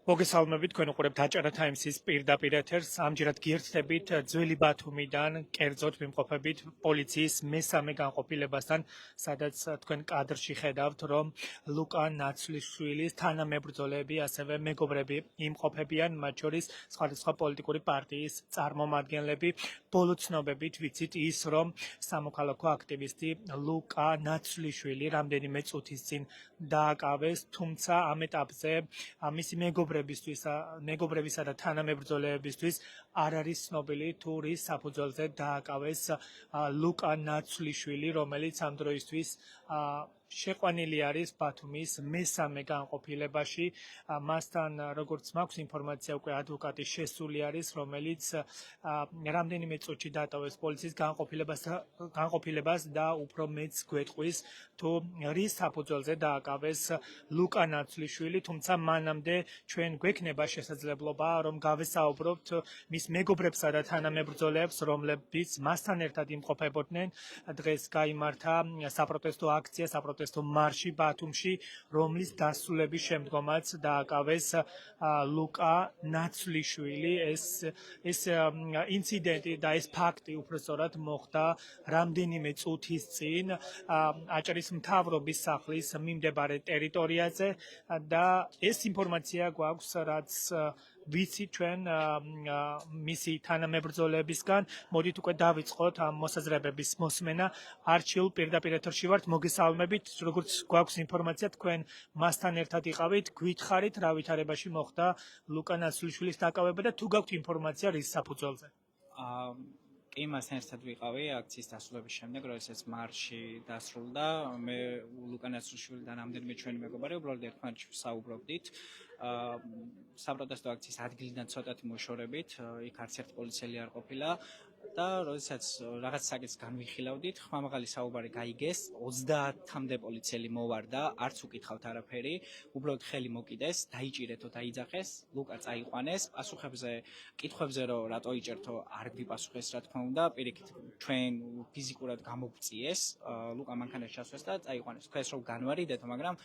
მოგესალმებით, თქვენ უყურებთ აჭარა ტაიმსის პირდაპირ ეთერს. ამჯერად გიერთდებით ძველი ბათუმიდან, კერძოდ მიმყოფებით პოლიციის მესამე განყოფილებასთან, სადაც თქვენ კადრში ხედავთ, რომ ლუკა ნაცვლიშვილის თანამებრძოლები, ასევე მეგობრები იმყოფებიან, მათ შორის სხვადასხვა პოლიტიკური პარტიის წარმომადგენლები. ბოლო ცნობებით ვიცით ის, რომ სამოქალაქო აქტივისტი ლუკა ნაცვლიშვილი რამდენიმე წუთის წინ დააკავეს, თუმცა ამ ეტაპზე მისი მეგობრებისა და თანამებრძოლეებისთვის არ არის ცნობილი თუ რის საფუძველზე დააკავეს ლუკა ნაცვლიშვილი, რომელიც ამ დროისთვის შეყვანილი არის ბათუმის მესამე განყოფილებაში. მასთან, როგორც მაქვს ინფორმაცია, უკვე ადვოკატი შესული არის, რომელიც რამდენიმე წუთში დატოვეს პოლიციის განყოფილებას და უფრო მეც გვეტყვის, თუ რის საფუძველზე დააკავეს ლუკა ნაცვლიშვილი, თუმცა მანამდე ჩვენ გვექნება შესაძლებლობა, რომ გავესაუბროთ მის მეგობრებსა და თანამებრძოლეებს, რომლებიც მასთან ერთად იმყოფებოდნენ. დღეს გაიმართა საპროტესტო აქცია, საპროტესტო მარში ბათუმში, რომლის დასრულების შემდგომაც დააკავეს ლუკა ნაცვლიშვილი. ეს ინციდენტი და ეს ფაქტი უბრალოდ მოხდა რამდენიმე წუთის წინ აჭარის მთავრობის სახლის მიმდებარე ტერიტორიაზე და ეს ინფორმაცია გვაქვს, რაც ვიცი ჩვენ მისი თანამებრძოლეებისგან. მოდით უკვე დავიწყოთ ამ მოსაზრებების მოსმენა. არჩილ პირდაპირ ეთერში ვართ, მოგესალმებით. როგორც გვაქვს ინფორმაცია, თქვენ მასთან ერთად იყავით, გითხარით რა ვითარებაში მოხდა ლუკა ნაცვლიშვილის დაკავება და თუ გაქვთ ინფორმაცია რის საფუძველზე? კი, მასთან ერთად ვიყავი აქციის დასრულების შემდეგ, როდესაც მარში დასრულდა. მე ლუკა ნაცვლიშვილიდან რამდენიმე ჩვენი მეგობარი უბრალოდ ერთმანეთში საუბრობდით. საპროტესტო აქციის ადგილიდან ცოტათი მოშორებით, იქ არც ერთი პოლიციელი არ ყოფილა და როდესაც რაღაც საკითხს განვიხილავდით, ხმამაღალი საუბარი გაიგეს, 30-მდე პოლიციელი მოვარდა, არც უკითხავთ არაფერი, უბრალოდ ხელი მოკიდეს, დაიჭირეთო, დაიძახეს, ლუკა წაიყვანეს, კითხვებზე რომ რატო იჭერთო, არ გვიპასუხეს, რა თქმა უნდა, პირიქით ჩვენ ფიზიკურად გამოგვწიეს, ლუკა მანქანაში ჩასვეს და წაიყვანეს. თქვენს რომ განვარიდეთო, მაგრამ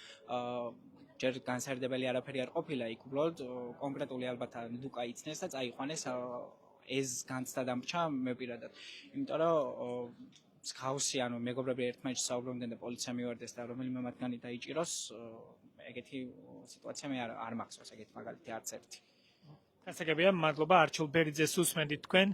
ჯერ განსაერთებელი არაფერი არ ყოფილა, იქ უბრალოდ კონკრეტული ალბათ ლუკა იცნეს და წაიყვანეს. ეს განცდა დამრჩა მე პირადად. იმიტომ რომ ხაოსი, ანუ მეგობრები ერთმანეთში საუბრობდნენ და პოლიცია მივარდეს და რომელიმე მათგანი დაიჭიროს, ეგეთი სიტუაცია მე არ მახსოვს, ეგეთი მაგალითი არც ერთი. გასაგებია, მადლობა არჩილ ბერიძეს უსმენდით თქვენ.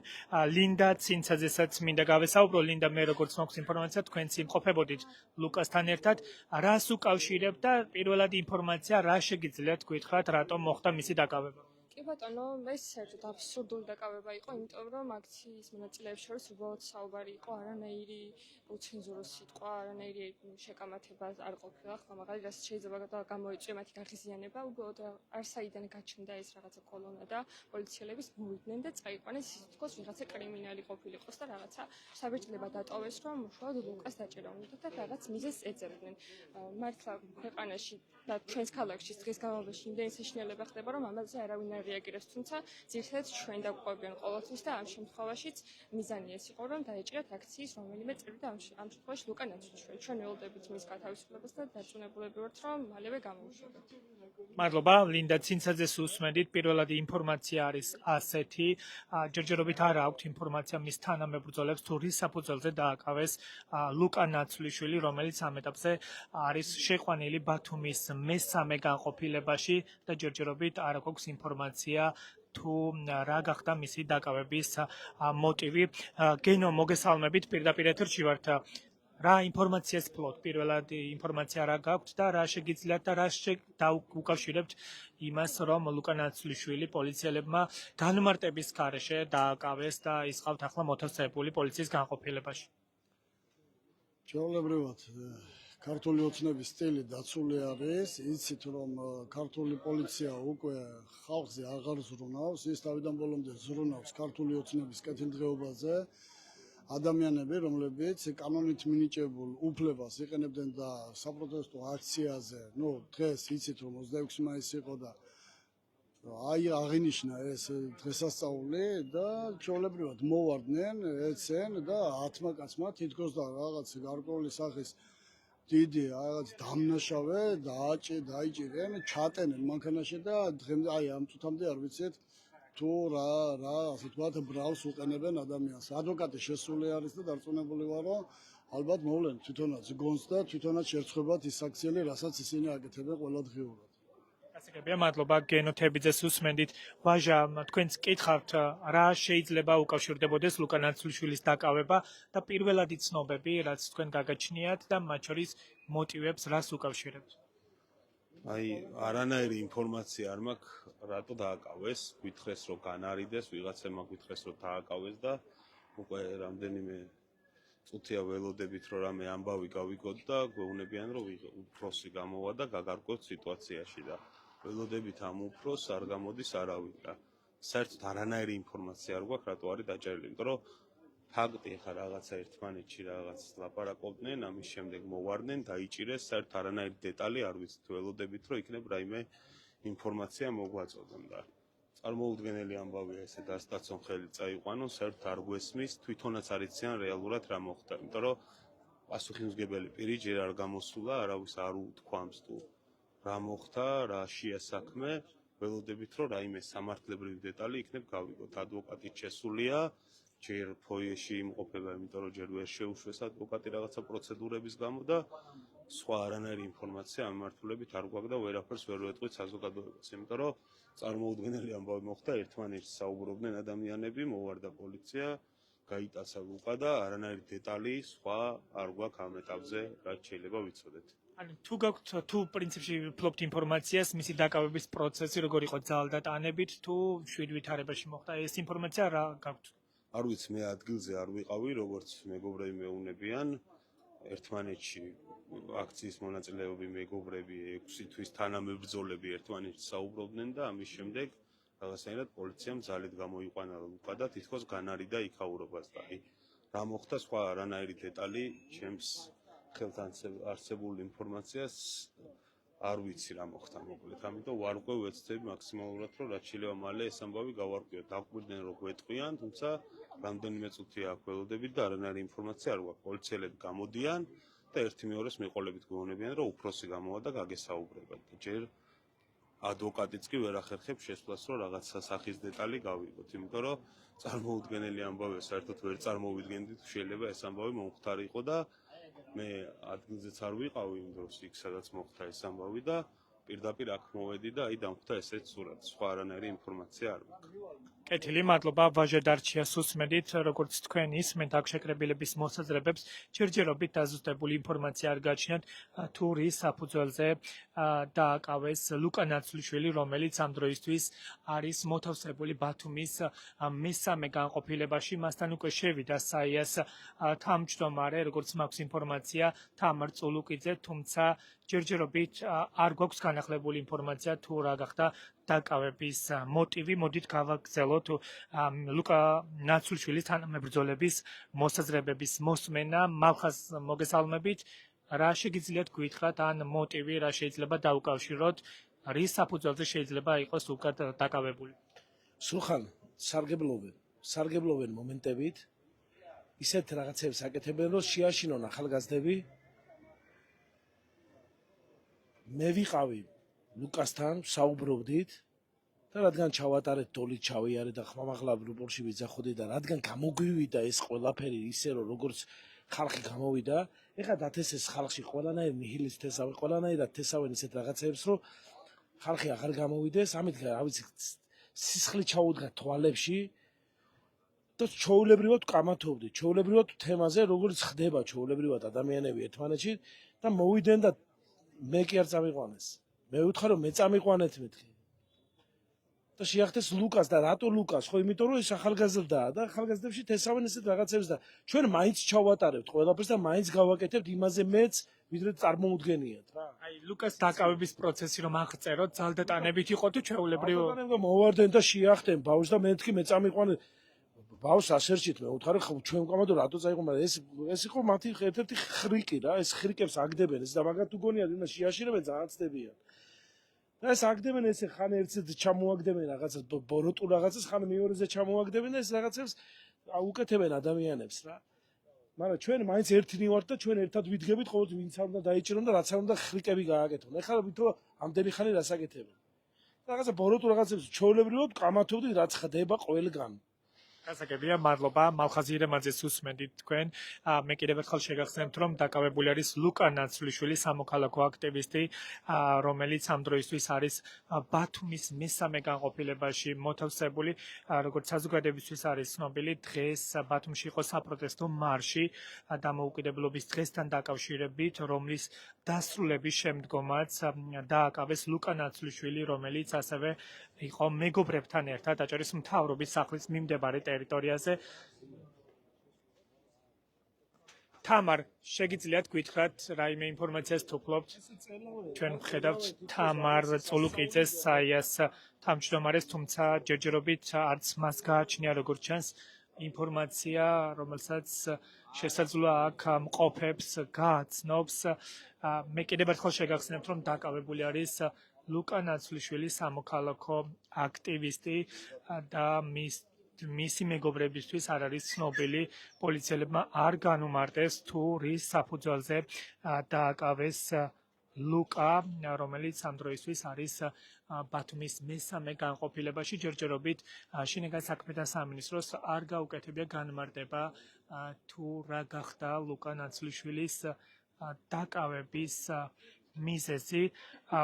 ლინდა ცინცაძესაც მინდა გავესაუბრო. ლინდა, მე როგორც მაქვს ინფორმაცია, თქვენც იმყოფებოდით ლუკასთან ერთად. რას უკავშირებთ და პირველად ინფორმაცია რა შეგიძლიათ გითხრათ, რატომ მოხდა მისი დაკავება? კი ბატონო, ეს საერთოდ აბსურდული დაკავება იყო, იმიტომ რომ აქციის მონაწილეებს შორის უბრალოდ საუბარი იყო, არანაირი უცენზურო სიტყვა, არანაირი შეკამათება არ ყოფილა, ხმამაღალი, რაც შეიძლება გამოიწვია მათი გაღიზიანება, უბრალოდ არსაიდან გაჩნდა ეს რაღაცა კოლონა და პოლიციელების მოვიდნენ და წაიყვანეს, ის თქოს ვიღაცა კრიმინალი ყოფილიყოს და რაღაცა საბეჭდილება დატოვეს, რომ უშუალოდ ლუკას დაჭერა უნდა და რაღაც მიზეზს ეძებდნენ. მართლა ქვეყანაში და ჩვენს ქალაქში დღეს განმავლობაში იმდენი საშინელება ხდება, რომ ამაზე არავინ არ რეაგირებს, თუმცა ძირითადად ჩვენ დაგვყვებიან ყოველთვის და ამ შემთხვევაშიც მიზანი ეს იყო, რომ დაეჭირათ აქციის რომელიმე წევრი და ამ შემთხვევაში ლუკა ნაცვლიშვილი. ჩვენ ველოდებით მის გათავისუფლებას და დარწმუნებულები ვართ, რომ მალევე გამოვიშვებთ. მადლობა, ლინდა ცინცაძეს უსმენდით. პირველად ინფორმაცია არის ასეთი, ჯერჯერობით არ აქვთ ინფორმაცია მის თანამებრძოლებს, თუ რის საფუძველზე დააკავეს ლუკა ნაცვლიშვილი, რომელიც ამ ეტაპზე არის შეყვანილი ბათუმის მესამე განყოფილებაში და ჯერჯერობით არ აქვს ინფორმაცია თუ რა გახდა მისი დაკავების მოტივი. გენო, მოგესალმებით, პირდაპირ ეთერში ვართ. რა ინფორმაციას ფლობთ? პირველად ინფორმაცია რა გაქვთ და რა შეგიძლიათ და რა უკავშირებთ იმას, რომ ლუკა ნაცვლიშვილი პოლიციელებმა განმარტების გარეშე დააკავეს და ის ყავთ ახლა მოთავსებული პოლიციის განყოფილებაში? ჩვეულებრივად ქართული ოცნების სტილი დაცული არის, იცით რომ ქართული პოლიცია უკვე ხალხზე აღარ ზრუნავს, ის თავიდან ბოლომდე ზრუნავს ქართული ოცნების კეთილდღეობაზე. ადამიანები, რომლებიც კანონით მინიჭებულ უფლებას იყენებდნენ და საპროტესტო აქციაზე, დღეს იცით რომ 26 მაისი იყო და აღინიშნა ეს დღესასწაული და ჩვეულებრივად მოვარდნენ ეცენ და 10 კაცმა თითქოს და რაღაც გარკვეული სახის დიდი რაღაც დამნაშავე დაიჭირენ, ჩატენენ მანქანაში და დღემდე აი ამ წუთამდე არ ვიცით თუ რა ასე ვთქვათ ბრალს უყენებენ ადამიანს. ადვოკატი შესული არის და დარწმუნებული ვარ, რომ ალბათ მოვლენ თვითონაც გონს და თვითონაც შერწყებათ ის აქციელი, რასაც ისინი აკეთებენ ყველა დღიურად. გასაგებია, მადლობა გენოთებიძეს უსმენდით. ვაჟა, თქვენც კითხავთ, რა შეიძლება უკავშირდებოდეს ლუკა ნაცვლიშვილის დაკავება და პირველადი ცნობები, რაც თქვენ გაგაჩნიათ და მათ შორის მოტივებს რას უკავშირებთ? აი, არანაირი ინფორმაცია არ მაქვს, რატო დააკავეს, გითხრეს რომ განარიდეს, ვიღაცებმა გითხრეს რომ დააკავეს და უკვე რამდენიმე წუთია ველოდებით რომ რამე ამბავი გავიგოთ და გვეუბნებიან რომ უფროსი გამოვა და გაგარკვევთ სიტუაციაში და ველოდებით ამ უფროსს არ გამოდის არავინ და საერთოდ არანაირი ინფორმაცია არ გვაქვს რატო არის დაჭერილი, იმიტომ რომ ფაქტი ხა რაღაცა ერთმანეთში რაღაც ლაპარაკობდნენ, ამის შემდეგ მოვარდნენ, დაიჭირეს, საერთოდ არანაირი დეტალი არ ვიცით, ველოდებით რომ იქნებ რაიმე ინფორმაცია მოგვაწოდონ და წარმოუდგენელი ამბავია ესე დასტაცონ ხელი წაიყვანონ, საერთოდ არ გვესმის, თვითონაც არ იციან რეალურად რა მოხდა, იმიტომ რომ პასუხისმგებელი პირი ჯერ არ გამოსულა, არავის არ უთქვამს თუ რა მოხდა, რაშია საქმე, ველოდებით რომ რაიმე სამართლებრივი დეტალი იქნებ გავიგოთ, ადვოკატით შესულია ჯერ ფოიეში იმყოფება, იმიტომ რომ ჯერ ვერ შეუშვეს ადვოკატი რაღაცა პროცედურების გამო და სხვა არანაირი ინფორმაცია ამ მიმართულებით არ გვაქვს და ვერაფერს ვერ ვეტყვით საზოგადოებას, იმიტომ რომ წარმოუდგენელი ამბავი მოხდა, ერთმანეთს საუბრობდნენ ადამიანები, მოვარდა პოლიცია, გაიტაცა ლუკა და არანაირი დეტალი სხვა არ გვაქვს ამ ეტაპზე, რაც შეიძლება ვიცოდეთ. ანუ თუ გაქვთ თუ პრინციპში ფლობთ ინფორმაციას, მისი დაკავების პროცესი როგორ იყო ძალდატანებით თუ შვიდვითარებაში მოხდა, ეს ინფორმაცია რა გაქვთ? არ ვიცი, მე ადგილზე არ ვიყავი, როგორც მეგობრები მეუბნებიან, ერთმანეთში აქციის მონაწილეები მეგობრები 6 თვის თანამებრძოლები ერთმანეთში საუბრობდნენ და ამის შემდეგ რაღაცნაირად პოლიციამ ძალით გამოიყვანა ლუკა და თითქოს განარიდა იქაურობას და აი რა მოხდა სხვა არანაირი დეტალი ჩემს ხელთან არსებულ ინფორმაციას არ ვიცი რა მოხდა მოკლედ, ამიტომ ვარკვევ ვეცდები მაქსიმალურად რომ რაც შეიძლება მალე ეს ამბავი გავარკვიოთ. დაგვირდნენ რომ გვეტყვიან, თუმცა რამდენიმე წუთია აქ ველოდებით და არანაირი ინფორმაცია არ გვაქვს. პოლიციელები გამოდიან და ერთი მეორეს მიყოლებით გვეუბნებიან რომ უფროსი გამოვა და გაგესაუბრებათ. ჯერ ადვოკატიც კი ვერ ახერხებს შესვლას რომ რაღაცა სახის დეტალი გავიგოთ, იმიტომ რომ წარმოუდგენელი ამბავია, საერთოდ ვერ წარმოვიდგენდით შეიძლება ეს ამბავი მომხდარი იყო და მე ადგილზეც არ ვიყავი იმ დროს იქ სადაც მოხდა ეს ამბავი და პირდაპირ აქ მოვედი და აი დამხდა ესეც სურათი, სხვა არანაირი ინფორმაცია არ მაქვს. კეთილი, მადლობა ვაჟა დარჩიას უსმენდით, როგორც თქვენ ისმენთ აქ შეკრებილების მოსაზრებებს, ჯერჯერობით დაზუსტებული ინფორმაცია არ გააჩნიათ თუ რის საფუძველზე დააკავეს ლუკა ნაცვლიშვილი, რომელიც ამ დროისთვის არის მოთავსებული ბათუმის მესამე განყოფილებაში, მასთან უკვე შევიდა საიას თავმჯდომარე, როგორც მაქვს ინფორმაცია, თამარ წულუკიძე, თუმცა ჯერჯერობით არ გვაქვს განახლებული ინფორმაცია თუ რა გახდა დაკავების მოტივი. მოდით გავაგრძელოთ ლუკა ნაცვლიშვილის თანამებრძოლების მოსაზრებების მოსმენა. მალხას მოგესალმებით, რა შეგიძლიათ გითხრათ ან მოტივი რა შეიძლება დაუკავშიროთ, რის საფუძველზე შეიძლება იყოს ლუკა დაკავებული? სულხან, სარგებლობენ მომენტებით, ისეთ რაღაცებს აკეთებენ, რომ შეაშინონ ახალგაზრდები. მე ვიყავი ლუკასთან, საუბრობდით და რადგან ჩავატარეთ დოლით ჩავიარე და ხმამაღლა რუპორში ვიძახოდი და რადგან გამოგვივიდა ეს ყველაფერი ისე რომ როგორც ხალხი გამოვიდა, ეხლა დათესეს ხალხში ყველანაირ ნიჰილის თესავი, ყველანაირად თესავენ ისეთ რაღაცებს, რომ ხალხი აღარ გამოვიდეს, ამით რა ვიცი, სისხლი ჩაუდგა თვალებში და ჩვეულებრივად კამათობდი, ჩვეულებრივად თემაზე, როგორც ხდება ჩვეულებრივად ადამიანები ერთმანეთში და მოვიდნენ და მე კი არ წამიყვანეს. მე ვუთხარ რომ მე წამიყვანეთ მეთქი. და შეახდეს ლუკას და რატო ლუკას? ხო იმიტომ რომ ეს ახალგაზრდაა და ახალგაზრდებში თესავენ ესეთ რაღაცებს და ჩვენ მაინც ჩავატარებთ ყველაფერს და მაინც გავაკეთებთ იმაზე მეც, ვიდრე წარმოუდგენიათ რა. აი ლუკას დაკავების პროცესი რომ აღწეროთ, ძალდატანებით იყო თუ ჩვეულებრივ? ახალგაზრდები მოვარდნენ და შეახდნენ ბავშვს და მეთქი მე წამიყვანეთ. ბავშვს ასერჩით მე ვუთხარ რომ ჩვენ ვკამათო რატო წაიღო, მაგრამ ეს იყო მათი ერთ-ერთი ხრიკი რა, ეს ხრიკებს აგდებენ ეს და მაგათ თუ გონიათ იმას შეაშინებენ ძალიან ცდებიან. და ეს აგდებენ ესე ხან ერთზე ჩამოაგდებენ რაღაცას ბოროტულ რაღაცას, ხან მეორეზე ჩამოაგდებენ და ეს რაღაცებს უკეთებენ ადამიანებს რა. მაგრამ ჩვენ მაინც ერთინი ვართ და ჩვენ ერთად ვიდგებით ყოველთვის ვინც არ უნდა დაიჭირონ და რაც არ უნდა ხრიკები გააკეთონ. ეხლა ვითო ამდენი ხანი რას აკეთებენ? რაღაცა ბოროტ რაღაცებს ჩვეულებრივად კამათობდით რაც ხდება ყველგან. გასაგებია, მადლობა. მალხაზი ირემაძეს უსმენდით თქვენ. მე კიდევ ერთხელ შეგახსენებთ, რომ დაკავებული არის ლუკა ნაცვლიშვილი, სამოქალაქო აქტივისტი, რომელიც ამ დროისთვის არის ბათუმის მესამე განყოფილებაში მოთავსებული. როგორც საზოგადოებისთვის არის ცნობილი, დღეს ბათუმში იყო საპროტესტო მარში დამოუკიდებლობის დღესთან დაკავშირებით, რომლის დასრულების შემდგომაც დააკავეს ლუკა ნაცვლიშვილი, რომელიც ასევე იყო მეგობრებთან ერთად აჭარის მთავრობის სახლის მიმდებარე ტერიტორიაზე. თამარ, შეგიძლიათ გითხრათ რაიმე ინფორმაციას თუ ფლობთ? ჩვენ ვხედავთ თამარ წულუკიძეს, საიას თავმჯდომარეს, თუმცა ჯერჯერობით არც მას გააჩნია როგორც ჩანს ინფორმაცია, რომელსაც შესაძლოა აქ მყოფებს გააცნობს. მე კიდევ ერთხელ შეგახსენებთ, რომ დაკავებული არის ლუკა ნაცვლიშვილი, სამოქალაქო აქტივისტი და მისი მეგობრებისთვის არ არის ცნობილი, პოლიციელებმა არ განუმარტეს თუ რის საფუძველზე დააკავეს ლუკა, რომელიც ამ დროისთვის არის ბათუმის მესამე განყოფილებაში. ჯერჯერობით შინაგან საქმეთა სამინისტროს არ გაუკეთებია განმარტება თუ რა გახდა ლუკა ნაცვლიშვილის დაკავების მიზეზი.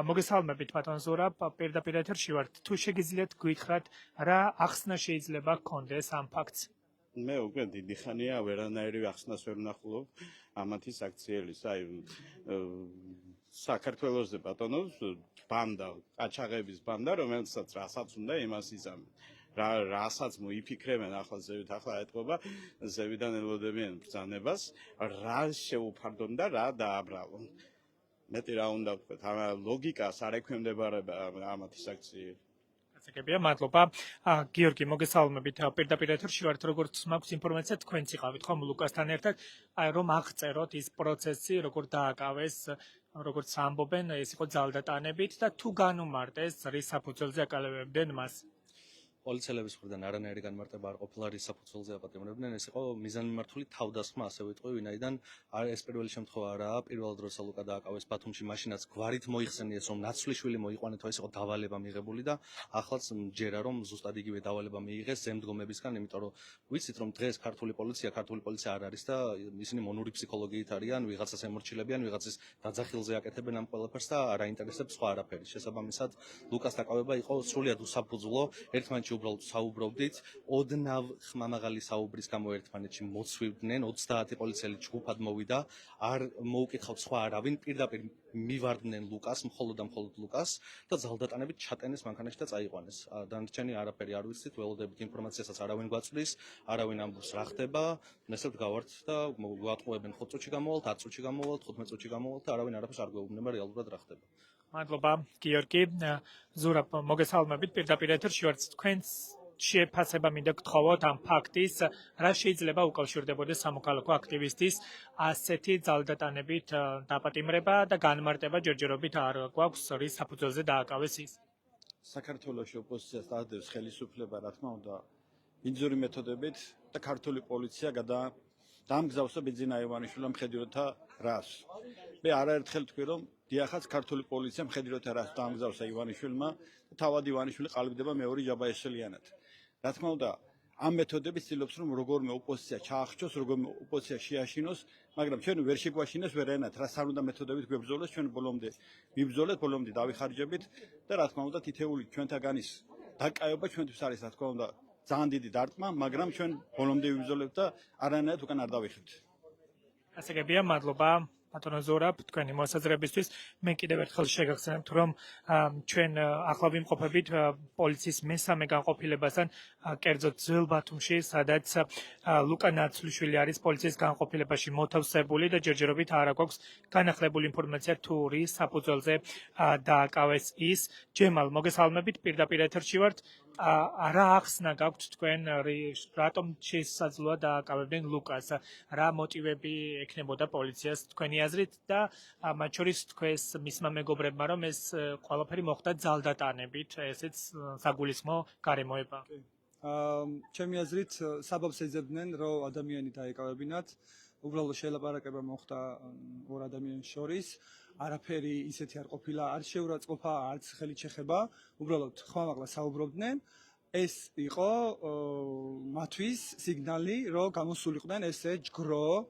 მოგესალმებით ბატონ ზურაბ, პირდაპირ ეთერში ვართ. თუ შეგიძლიათ გითხრათ, რა ახსნა შეიძლება გქონდეს ამ ფაქტს? მე უკვე დიდი ხანია ვერანაირი ახსნას ვერ ვნახულობ ამათი საქციელის. აი საქართველოს ბატონოს ბანდა, ყაჩაღების ბანდა, რომელსაც რასაც უნდა იმას იზამენ. რასაც მოიფიქრებენ ახლა ზევით, ახლა ეთყობა ზევიდან ელოდებიან ბრძანებას, რა შეუფარდონ და რა დააბრალონ. მეტი რა უნდა ვთქვათ, ლოგიკას არ ექვემდებარება ამათი საქციელი. გასაგებია, მადლობა. გიორგი, მოგესალმებით. პირდაპირ ეთერში ვართ, როგორც მაქვს ინფორმაცია, თქვენც იყავით ხომ ლუკასთან ერთად, რომ აღწეროთ ის პროცესი, როგორ დააკავეს, როგორც ამბობენ, ეს იყო ძალდატანებით და თუ განუმარტეს, რის საფუძველზე აკალებებდნენ მას. პოლიციელების მხრიდან არანაირი განმარტება არ ყოფილა რის საფუძველზე აპატიმრებდნენ. ეს იყო მიზანმიმართული თავდასხმა, ასე ვიტყვი, ვინაიდან ეს პირველი შემთხვევა არაა. პირველ დროს ლუკა დააკავეს ბათუმში, მაშინაც გვარით მოიხსენიეს, რომ ნაცვლიშვილი მოიყვანეთ, ეს იყო დავალება მიღებული და ახლაც ჯერა რომ ზუსტად იგივე დავალება მიიღეს ზემდგომებისგან, იმიტომ რომ ვიცით, რომ დღეს ქართული პოლიცია არ არის და ისინი მონური ფსიქოლოგიით არიან, ვიღაცას ემორჩილებიან, ვიღაცის დაძახილზე აკეთებენ ამ ყველაფერს და არ აინტერესებს სხვა არაფერი. შესაბამისად, ლუკას დაკავება იყო სრულიად უსაფუძვლო, ერთმანეთში უბრალოდ საუბრობდით, ოდნავ ხმამაღალი საუბრის გამო ერთმანეთში მოცვივდნენ, 30 პოლიციელი ჯგუფად მოვიდა, არ მოუკითხავთ სხვა არავინ, პირდაპირ მივარდნენ ლუკას, მხოლოდ და მხოლოდ ლუკას და ძალდატანებით ჩატენეს მანქანაში და წაიყვანეს. დანარჩენი არაფერი არ ვიცით, ველოდებით ინფორმაციასაც არავინ გვაწვდის, არავინ ამბობს რა ხდება, ესეთ გავართ და გვატყუებენ 5 წუთში გამოვალთ, 10 წუთში გამოვალთ, 15 წუთში გამოვალთ და არავინ არაფერს არ გვეუბნება რეალურად რა ხდება. მადლობა, გიორგი. ზურაბ, მოგესალმებით. პირდაპირ ეთერში ვართ. თქვენს შეფასება მინდა გთხოვოთ ამ ფაქტის, რა შეიძლება უკავშირდებოდეს სამოქალაქო აქტივისტის ასეთი ძალდატანებით დაპატიმრება და განმარტება ჯერჯერობით არ გვაქვს, რის საფუძველზე დააკავეს ის. საქართველოში ოპოზიციას დაადევს ხელისუფლება, რა თქმა უნდა, ბინძური მეთოდებით და ქართული პოლიცია დაამგზავრა ბენზინა ივანიშვილმა მხედრითა რას. მე არაერთხელ თქვი, რომ დიახაც ქართული პოლიცია მხედრითა რას დაამგზავრა ივანიშვილმა და თავად ივანიშვილი ყალიბდება მეორე ჯაბაეშელიანად. რა თქმა უნდა, ამ მეთოდებით ცდილობს, რომ როგორმე ოპოზიცია ჩაახშოს, როგორმე ოპოზიცია შეაშინოს, მაგრამ ჩვენ ვერ შეგვაშინეს ვერანაირად, რას არ უნდა მეთოდებით გვებრძოლოს, ჩვენ ბოლომდე ვიბრძოლეთ, ბოლომდე დავიხარჯებით და რა თქმა უნდა, თითეული ჩვენთაგანის დაკავება ჩვენთვის არის, რა თქმა უნდა, ძალიან დიდი დარტყმა, მაგრამ ჩვენ ბოლომდე ვიბრძოლებთ და არანაირად უკან არ დავიხებთ. გასაგებია, მადლობა. ბატონო ზურაბ, თქვენი მოსაზრებისთვის. მე კიდევ ერთხელ შეგახსენებთ, რომ ჩვენ ახლა ვიმყოფებით პოლიციის მესამე განყოფილებასთან, კერძოდ ძველ ბათუმში, სადაც ლუკა ნაცვლიშვილი არის პოლიციის განყოფილებაში მოთავსებული და ჯერჯერობით არ აქვს განახლებული ინფორმაცია თუ რის საფუძველზე დააკავეს ის. ჯემალ, მოგესალმებით, პირდაპირ ეთერში ვართ. რა ახსნა გაქვთ თქვენ, რატომ შესაძლოა დააკავებდნენ ლუკას? რა მოტივები ექნებოდა პოლიციას თქვენი აზრით და მათ შორის თქვენს მისმა მეგობრებმა, რომ ეს ყველაფერი მოხდა ძალდატანებით, ესეც საგულისხმო გარემოება? ჩემი აზრით საბაბს ეძებდნენ, რომ ადამიანი დაეკავებინათ უბრალოდ შელაპარაკება მოხდა ორ ადამიანის შორის. არაფერი ისეთი არ ყოფილა, არც შეურაცხყოფა, არც ხელით შეხება, უბრალოდ ხმამაღლა საუბრობდნენ. ეს იყო მათთვის სიგნალი, რომ გამოსულიყვნენ ესე ჯგრო,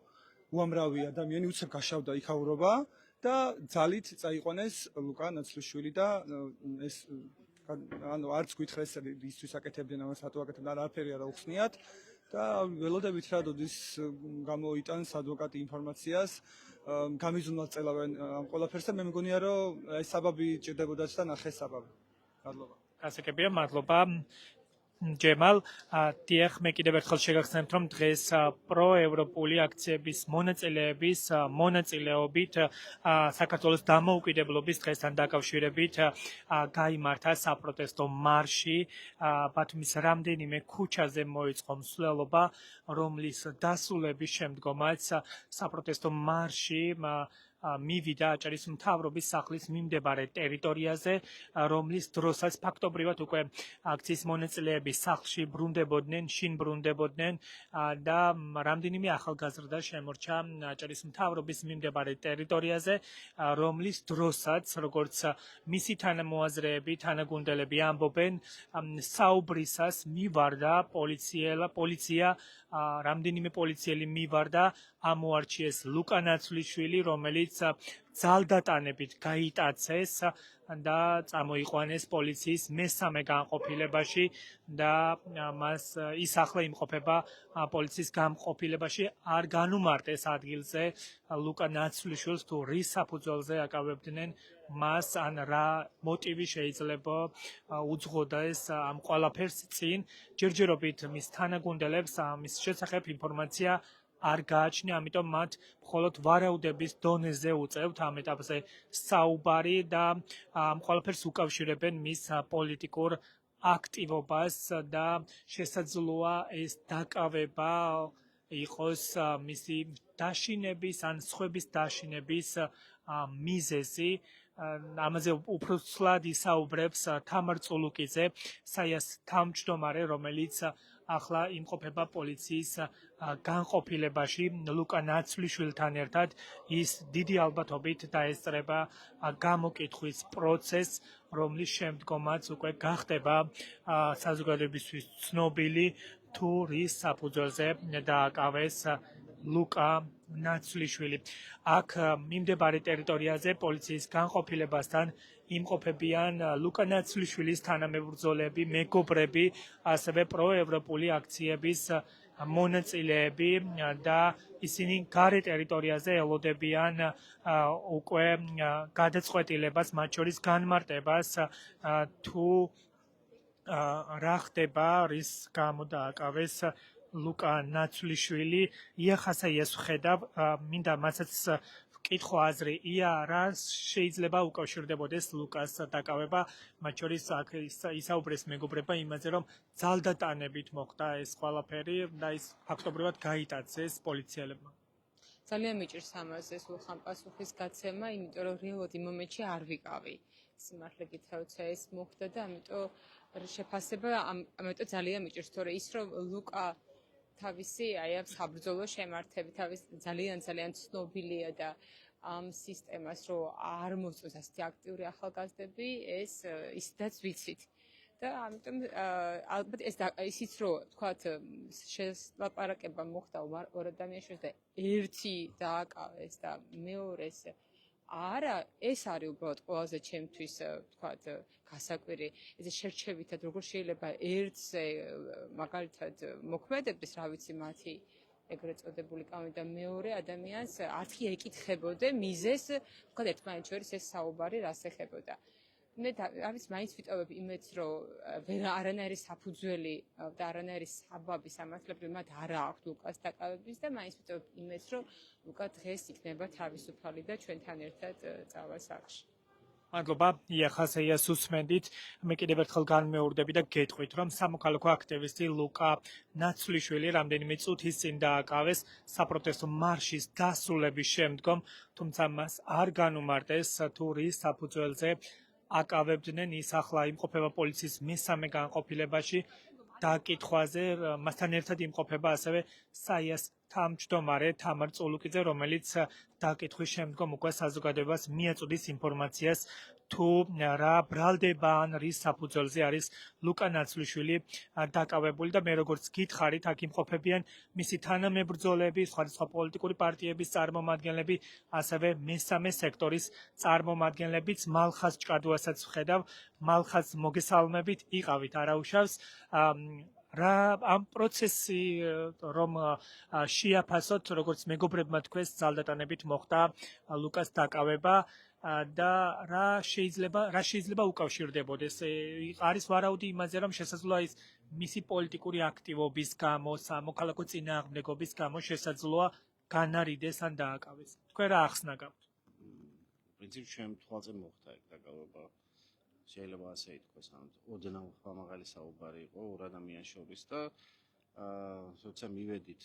უამრავი ადამიანი უცებ გაშავდა იქაურობა და ძალით წაიყვანეს ლუკა ნაცვლიშვილი და ეს ანუ არც გითხრეს ისთვის აკეთებდნენ ამას რატო აკეთებდნენ არაფერი არ უხსნიათ და ველოდებით რა დოდის გამოიტანს ადვოკატი ინფორმაციას გამიზრუნვალ წელავენ ამ ყველაფერს და მე მგონია რომ ეს საბაბი ჭირდებოდათ და ნახეს საბაბი. მადლობა. გასაგებია, მადლობა. ჯემალ, დიახ, მე კიდევ ერთხელ შეგახსენებთ, რომ დღეს პროევროპული აქციების მონაწილეების მონაწილეობით საქართველოს დამოუკიდებლობის დღესთან დაკავშირებით გაიმართა საპროტესტო მარში. ბათუმის რამდენიმე ქუჩაზე მოიწყო მსვლელობა, რომლის დასრულების შემდგომაც საპროტესტო მარში მივიდა აჭარის მთავრობის სახლის მიმდებარე ტერიტორიაზე, რომლის დროსაც ფაქტობრივად უკვე აქციის მონაწილეები სახლში ბრუნდებოდნენ, შინ ბრუნდებოდნენ და რამდენიმე ახალგაზრდა შემორჩა აჭარის მთავრობის მიმდებარე ტერიტორიაზე, რომლის დროსაც, როგორც მისი თანამოაზრეები, თანაგუნდელები ამბობენ, საუბრისას მივარდა პოლიცია რამდენიმე პოლიციელი მივარდა, ამოარჩიეს ლუკა ნაცვლიშვილი, რომელიც ძალდატანებით გაიტაცეს და წამოიყვანეს პოლიციის მესამე განყოფილებაში და მას ის ახლა იმყოფება პოლიციის განყოფილებაში. არ განუმარტეს ადგილზე ლუკა ნაცვლიშვილს თუ რის საფუძველზე აკავებდნენ მას ან რა მოტივი შეიძლება უძღოდა ეს ამ ყველაფერს წინ. ჯერჯერობით მის თანაგუნდელებს ამის შესახებ ინფორმაცია არ გააჩნია, ამიტომ მათ მხოლოდ ვარაუდების დონეზე უწევთ ამ ეტაპზე საუბარი და ამ ყველაფერს უკავშირებენ მის პოლიტიკურ აქტივობას და შესაძლოა ეს დაკავება იყოს მისი დაშინების ან სხვების დაშინების მიზეზი. ამაზე უფრო ცვლად ისაუბრებს თამარ წულუკიძე, საიას თავმჯდომარე, რომელიც ახლა იმყოფება პოლიციის განყოფილებაში ლუკა ნაცვლიშვილთან ერთად. ის დიდი ალბათობით დაესწრება გამოკითხვის პროცესს, რომლის შემდგომაც უკვე გახდება საზოგადოებისთვის ცნობილი თუ რის საფუძველზე დააკავეს ლუკა ნაცვლიშვილი. აქ მიმდებარე ტერიტორიაზე პოლიციის განყოფილებასთან იმყოფებიან ლუკა ნაცვლიშვილის თანამებრძოლები, მეგობრები, ასევე პროევროპული აქციების მონაწილეები და ისინი გარე ტერიტორიაზე ელოდებიან უკვე გადაწყვეტილებას, მათ შორის განმარტებას თუ რა ხდება, რის გამო დააკავეს ლუკა ნაცვლიშვილი. იახასა ეს ხედავ, მინდა მასაც კითხვა აზრი, ია რა შეიძლება უკავშირდებოდეს ლუკას დაკავება, მათ შორის აქ ისაუბრეს მეგობრებმა იმაზე, რომ ძალდატანებით მოხდა ეს ყველაფერი და ის ფაქტობრივად გაიტაცეს პოლიციელებმა. ძალიან მიჭირს ამაზე სულხან პასუხის გაცემა, იმიტომ რომ რეალურად იმ მომენტში არ ვიყავი. სიმართლე გითხრათ, ეს მოხდა და ამიტომ შეფასება ამიტომ ძალიან მიჭირს, თორე ის რომ ლუკა თავისი აი ამ საბრძოლო შემართებით თავის ძალიან ცნობილია და ამ სისტემას რომ არ მოწონს ასეთი აქტიური ახალგაზრდები, ეს ისედაც ვიცით. და ამიტომ ალბათ ისიც რომ თქვათ შელაპარაკება მოხდა ორ ადამიანის შორის და ერთი დააკავეს და მეორეს არა, ეს არის უბრალოდ ყველაზე ჩემთვის თქვათ გასაკვირი, ესე შერჩევითად როგორ შეიძლება ერთზე მაგალითად მოქმედებდეს, რა ვიცი, მათი ეგრეთ წოდებული კამი და მეორე ადამიანს ათი ეკითხებოდე მიზეს, თქვათ ერთმანეთს შორის ეს საუბარი რას ეხებოდა. მე ამის მაინც ვიტოვებ იმედს, რომ არანაირი საფუძველი და არანაირი საბაბი სამართლებრივ მათ არ აქვს ლუკას დაკავების და მაინც ვიტოვებ იმედს, რომ ლუკა დღეს იქნება თავისუფალი და ჩვენთან ერთად წავა სახლში. მადლობა, იახასეიას უსმენდით. მე კიდევ ერთხელ განმეორდები და გეტყვით, რომ სამოქალაქო აქტივისტი ლუკა ნაცვლიშვილი რამდენიმე წუთის წინ დააკავეს საპროტესტო მარშის დასრულების შემდგომ, თუმცა მას არ განუმარტეს თუ რის საფუძველზე აკავებდნენ. ის ახლა იმყოფება პოლიციის მესამე განყოფილებაში. დაკითხვაზე მასთან ერთად იმყოფება ასევე საიას თავმჯდომარე თამარ წულუკიძე, რომელიც დაკითხვის შემდგომ უკვე საზოგადოებას მიაწოდის ინფორმაციას თუ რა ბრალდება ან რის საფუძველზე არის ლუკა ნაცვლიშვილი დაკავებული და მე როგორც გითხარით, აქ იმყოფებიან მისი თანამებრძოლები, სხვადასხვა პოლიტიკური პარტიების წარმომადგენლები, ასევე მესამე სექტორის წარმომადგენლებიც. მალხაზ ჭკადუასაც ვხედავ, მალხაზ მოგესალმებით, იყავით არაუშავს. რა ამ პროცესი რომ შეაფასოთ, როგორც მეგობრებმა თქვეს, ძალდატანებით მოხდა ლუკას დაკავება და რა შეიძლება უკავშირდებოდეს. არის ვარაუდი იმაზე, რომ შესაძლოა ის მისი პოლიტიკური აქტივობის გამო, სამოქალაქო წინააღმდეგობის გამო შესაძლოა განარიდეს ან დააკავეს. თქვენ რა ახსნა გაქვთ? პრინციპში ჩემ თვალწინ მოხდა ეგ დაკავება. შეიძლება ასე ითქვას, ან ოდნავ ხმამაღალი საუბარი იყო ორ ადამიანს შორის და როცა მივედით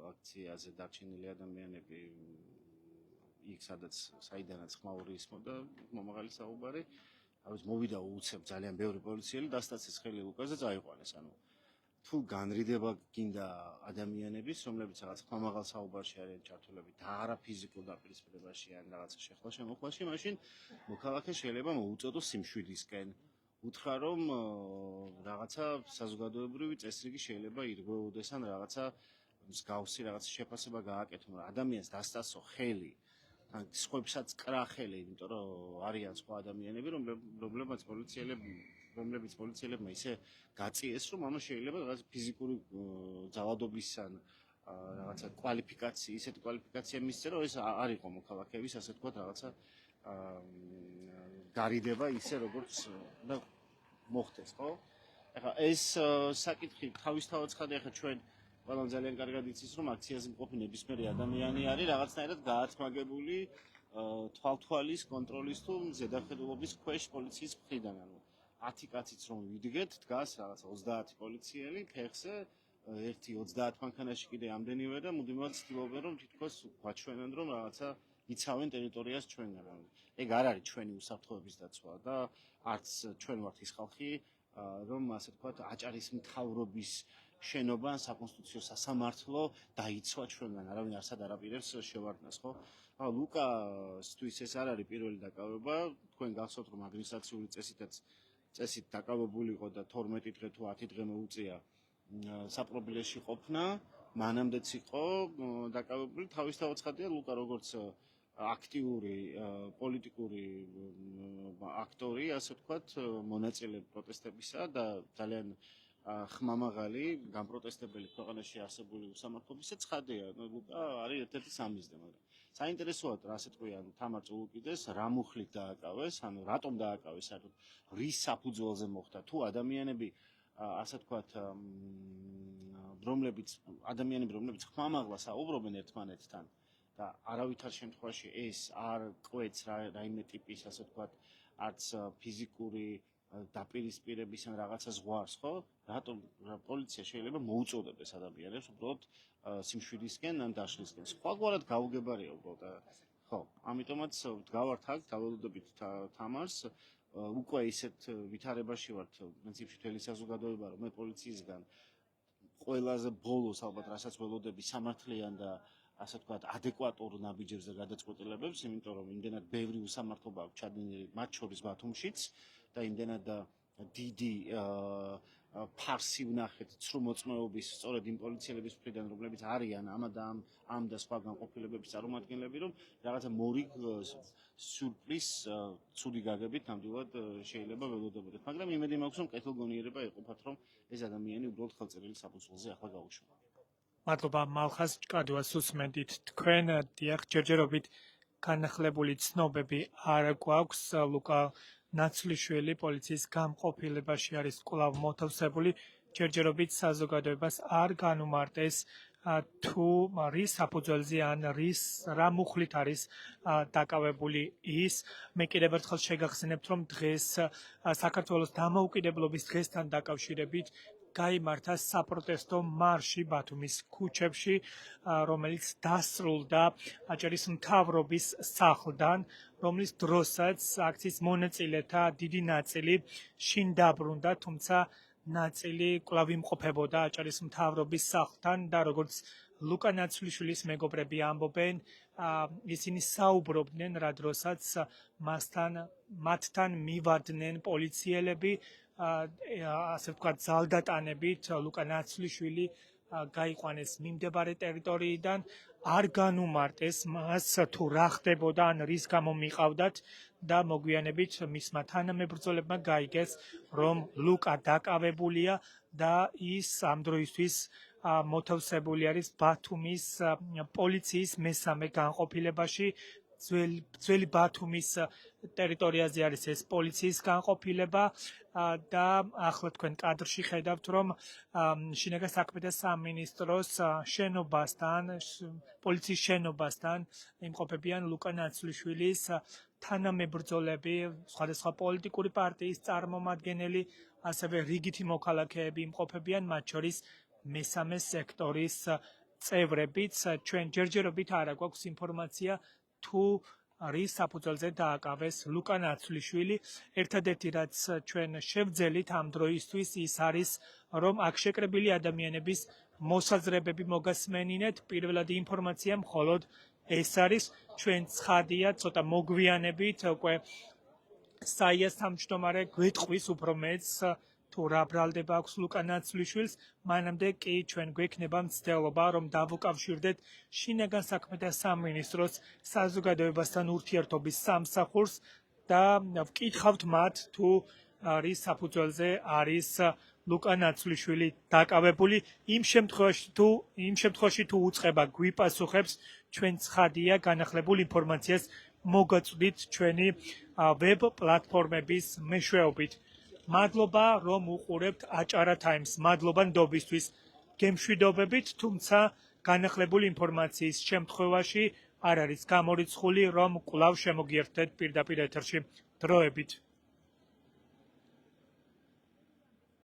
აქციაზე დარჩენილი ადამიანები იქ სადაც საიდანაც ხმაური ისმოდა ხმამაღალი საუბარი, ავის მოვიდა უცებ ძალიან ბევრი პოლიციელი დასტაცეს ხელი ლუკაზე წაიყვანეს. ანუ თუ განრიდება გინდა ადამიანების, რომლებიც რაღაც ხმამაღალ საუბარში არიან ჩართულები და არა ფიზიკურ დაპირისპირებაში ან რაღაცა შეხლა შემოხლაში, მაშინ მოქალაქე შეიძლება მოუწოდოს სიმშვიდისკენ. უთხრა რომ რაღაცა საზოგადოებრივი წესრიგი შეიძლება ირღვეოდეს ან რაღაცა მსგავსი რაღაცა შეფასება გააკეთონ, ადამიანს დასტასო ხელი. ან სხვებსაც კრა ხელი, იმიტომ რომ არიან სხვა ადამიანები, რომლებიც პოლიციელებმა ისე გაწიეს, რომ ამას შეიძლება რაღაც ფიზიკური ძალადობის ან რაღაცა კვალიფიკაცია, ისეთი კვალიფიკაცია მისცეს, რომ ეს არ იყო მოქალაქეების, ასე ვთქვათ, რაღაცა გარიდება ისე როგორც და მოხდეს, ხო? ეხლა ეს საკითხი თავისთავად ხარ ეხლა ჩვენ ყველამ ძალიან კარგად იცის, რომ აქციაზე მყოფი ნებისმიერი ადამიანი არის რაღაცნაირად გაათმაგებული თვალთვალის კონტროლის თუ ზედახედულობის ქვეშ პოლიციის მხრიდან. ანუ 10 კაციც რომ ვიდგეთ, დგას რაღაცა 30 პოლიციელი ფეხზე, ერთი 30 მანქანაში კიდე ამდენივე და მუდმივად ცდილობენ რომ თითქოს გვაჩვენონ რომ რაღაცა იცავენ ტერიტორიას ჩვენგან. ეგ არ არის ჩვენი უსაფრთხოების დაცვა და არც ჩვენ ვართ ის ხალხი, რომ ასე ვთქვათ, აჭარის მთავრობის შენობა საკონსტიტუციო სასამართლო დაიცვა ჩვენგან, არავინ არსად არაპირებს შევარდნას, ხო? ლუკასთვის ეს არ არის პირველი დაკავება, თქვენ გახსოვთ რომ ადმინისტრაციული წესით დაკავებული იყო და 12 დღე თუ 10 დღე მოუწია საპრობილეში ყოფნა, მანამდეც იყო დაკავებული. თავისთავად ცხადია ლუკა როგორც აქტიური პოლიტიკური აქტორი, ასე ვთქვათ, მონაწილე პროტესტებისა და ძალიან ხმამაღალი გამპროტესტებელი ქვეყანაში არსებული უსამართლობისა ცხადია. ლუკა არის ერთ-ერთი სამიზნე, მაგრამ საინტერესოა რა სიტყვიან თამარ წულუკიძეს, რა მუხლით დააკავეს, ანუ რატომ დააკავეს, საერთოდ რის საფუძველზე მოხდა, თუ ადამიანები ასე ვთქვათ, რომლებიც ხმამაღლა საუბრობენ ერთმანეთთან და არავითარ შემთხვევაში ეს არ კვეთს რაიმე ტიპის, ასე ვთქვათ, არც ფიზიკური დაპირისპირების ან რაღაცა ზღვარს, ხო? რატომ პოლიცია შეიძლება მოუწოდეს ადამიანებს უბრალოდ სიმშვიდისკენ ან დაშლისკენ. სხვაგვარად გაუგებარია უბრალოდ, ხო? ამიტომაც ვდგავართ აქ, დაველოდებით თამარს, უკვე ისეთ ვითარებაში ვართ, პრინციპში მთელი საზოგადოება, რომ მე პოლიციისგან ყველაზე ბოლოს ალბათ რასაც ველოდები სამართლიან და ასე ვთქვათ, ადეკვატურ ნაბიჯებზე გადაწყვეტილებებს, იმიტომ რომ იმდენად ბევრი უსამართლობა აქვს ჩადენილი, მათ შორის ბათუმშიც და იმდენად დიდი ფარსი ვნახეთ ცრუ მოწმეობის სწორედ იმ პოლიციელების მხრიდან, რომლებიც არიან ამ და სხვა განყოფილებების წარმომადგენლები, რომ რაღაცა მორიგ სიურპრიზ ცუდი გაგებით ნამდვილად შეიძლება ველოდებოდეთ. მაგრამ იმედი მაქვს, რომ კეთილგონიერება ეყოფათ, რომ ეს ადამიანი უბრალოდ ხელწერილი საფუძველზე ახლა გაუშვა. მადლობა მალხაზ ჭკადუას უსმენდით. თქვენ დიახ ჯერჯერობით განახლებული ცნობები არ გვაქვს. ლუკა ნაცვლიშვილი პოლიციის გამყოფილებაში არის კვლავ მოთავსებული. ჯერჯერობით საზოგადოებას არ განუმარტეს თუ რის საფუძველზე ან რა მუხლით არის დაკავებული ის. მე კიდევ ერთხელ შეგახსენებთ, რომ დღეს საქართველოს დამოუკიდებლობის დღესთან დაკავშირებით გაიმართა საპროტესტო მარში ბათუმის ქუჩებში, რომელიც დასრულდა აჭარის მთავრობის სახლიდან, რომლის დროსაც აქციის მონაწილეთა დიდი ნაწილი შინ დაბრუნდა, თუმცა ნაწილი კვლავ იმყოფებოდა აჭარის მთავრობის სახლთან და როგორც ლუკა ნაცვლიშვილის მეგობრები ამბობენ, ისინი საუბრობდნენ რა დროსაც მათთან მივადნენ პოლიციელები, ასე ვთქვათ, ძალდატანებით ლუკა ნაცვლიშვილი გაიყვანეს მიმდებარე ტერიტორიიდან, არ განუმარტეს მას თუ რა ხდებოდა, ან რის გამო მიყავდათ და მოგვიანებით მისმა თანამებრძოლებმა გაიგეს, რომ ლუკა დაკავებულია და ის ამ დროისთვის მოთავსებული არის ბათუმის პოლიციის მესამე განყოფილებაში. ძველი ბათუმის ტერიტორიაზე არის ეს პოლიციის განყოფილება და ახლა თქვენ კადრში ხედავთ, რომ შინაგან საქმეთა სამინისტროს შენობასთან, პოლიციის შენობასთან იმყოფებიან ლუკა ნაცვლიშვილის თანამებრძოლები, სხვადასხვა პოლიტიკური პარტიის წარმომადგენელი, ასევე რიგითი მოქალაქეები იმყოფებიან, მათ შორის მესამე სექტორის წევრებიც. ჩვენ ჯერჯერობით არ აქვს ინფორმაცია თუ რის საფუძველზე დააკავეს ლუკა ნაცვლიშვილი. ერთადერთი რაც ჩვენ შევძელით ამ დროისთვის ის არის, რომ აქ შეკრებილი ადამიანების მოსაზრებები მოგასმენინეთ. პირველადი ინფორმაცია მხოლოდ ეს არის, ჩვენ ცხადია, ცოტა მოგვიანებით უკვე საიას თავმჯდომარე გვეტყვის უფრო მეც თუ რა ბრალდება აქვს ლუკა ნაცვლიშვილს, მანამდე კი ჩვენ გვექნება მცდელობა, რომ დავუკავშირდეთ შინაგან საქმეთა სამინისტროს საზოგადოებასთან ურთიერთობის სამსახურს და ვკითხავთ მათ თუ რის საფუძველზე არის ლუკა ნაცვლიშვილი დაკავებული. იმ შემთხვევაში თუ უწყება გვიპასუხებს, ჩვენ ცხადია განახლებულ ინფორმაციას მოგაწვდით ჩვენი ვებ პლატფორმების მეშვეობით. მადლობა, რომ უყურებთ აჭარა ტაიმს. მადლობა ნდობისთვის. გემშვიდობებით, თუმცა განახლებულ ინფორმაციის შემთხვევაში არ არის გამორიცხული, რომ კვლავ შემოგიერთდეთ პირდაპირ ეთერში დროებით.